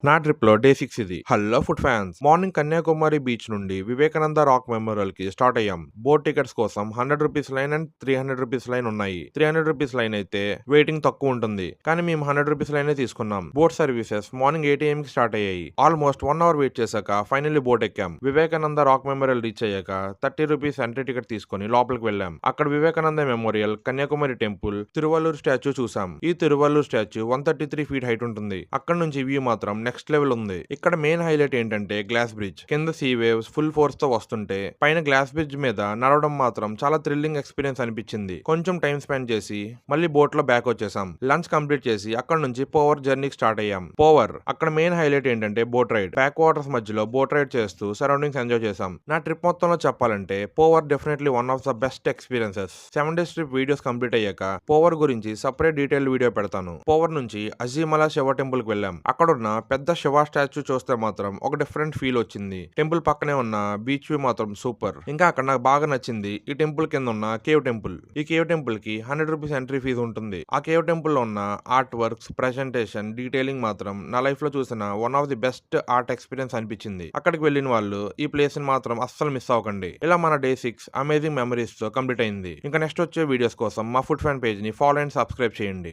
నా ట్రిప్‌లో డే 6 ఇది. Hello food fans! Morning Kanyakumari beach నుండి వివేకానంద రాక్ మెమోరియల్‌కి స్టార్ట్ అయ్యాం. బోట్ టికెట్స్ కోసం రూ. 100 లైన్ అండ్ రూ. 300 లైన్ ఉన్నాయి. రూ. 300 లైన్ అయితే వెయిటింగ్ తక్కువ ఉంటుంది. కానీ మేము రూ. 100 లైనే తీసుకున్నాం. బోట్ సర్వీసెస్ మార్నింగ్ 8 ఏఎంకి స్టార్ట్ అయ్యాయి. ఆల్మోస్ట్ 1 అవర్ వెయిట్ చేశాక ఫైనల్లీ బోట్ ఎక్కాం. వివేకానంద రాక్ మెమోరియల్ రీచ్ అయ్యాక రూ. 30 ఎంట్రీ టికెట్ తీసుకొని లోపలికి వెళ్ళాం. అక్కడ Vivekananda memorial, Kanyakumari temple, Tiruvalluru statue చూసాం. ఈ తిరువల్లూరు స్టాచ్యూ 133 ఫీట్ హైట్ ఉంటుంది. అక్కడ నుంచి వ్యూ మాత్రం నెక్స్ట్ లెవెల్ ఉంది. ఇక్కడ మెయిన్ హైలైట్ ఏంటంటే గ్లాస్ బ్రిడ్జ్. కింద సీ వేవ్స్ ఫుల్ ఫోర్స్ తో వస్తుంటే పైన గ్లాస్ బ్రిడ్జ్ మీద నడవడం మాత్రం చాలా థ్రిల్లింగ్ ఎక్స్పీరియన్స్ అనిపించింది. కొంచెం టైం స్పెండ్ చేసి మళ్ళీ బోట్ లో బ్యాక్ వచ్చేసాం. లంచ్ కంప్లీట్ చేసి అక్కడ నుంచి పోవర్ జర్నీకి స్టార్ట్ అయ్యాం. పోవర్ అక్కడ మెయిన్ హైలైట్ ఏంటంటే బోట్ రైడ్. బ్యాక్ వాటర్స్ మధ్యలో బోట్ రైడ్ చేస్తూ సరౌండింగ్స్ ఎంజాయ్ చేసాం. నా ట్రిప్ మొత్తంలో చెప్పాలంటే Poovar definitely one of the best experiences. 7 days trip videos complete అయ్యాక పోవర్ గురించి సపరేట్ డీటెయిల్ వీడియో పెడతాను. పోవర్ నుంచి అజీమలా శివ టెంపుల్ కి వెళ్ళాం. అక్కడున్న పెద్ద శివ స్టాచ్యూ చూస్తే మాత్రం ఒక డిఫరెంట్ ఫీల్ వచ్చింది. టెంపుల్ పక్కనే ఉన్న బీచ్ వ్యూ మాత్రం సూపర్. ఇంకా అక్కడ నాకు బాగా నచ్చింది ఈ టెంపుల్ కింద ఉన్న కేవ్ టెంపుల్. ఈ కేవ్ టెంపుల్ కి రూ. 100 ఎంట్రీ ఫీజు ఉంటుంది. ఆ కేవ్ టెంపుల్ లో ఉన్న ఆర్ట్ వర్క్స్, ప్రెజెంటేషన్, డీటెయిలింగ్ మాత్రం నా లైఫ్ లో చూసిన one of the best art experience అనిపించింది. అక్కడికి వెళ్ళిన వాళ్ళు ఈ ప్లేస్ ని మాత్రం అస్సలు మిస్ అవ్వకండి. ఇలా మన డే 6 అమేజింగ్ మెమరీస్ తో కంప్లీట్ అయింది. ఇంకా నెక్స్ట్ వచ్చే వీడియోస్ కోసం మా ఫుడ్ ఫ్యాన్ పేజ్ ని ఫాలో అండ్ సబ్స్క్రైబ్ చేయండి.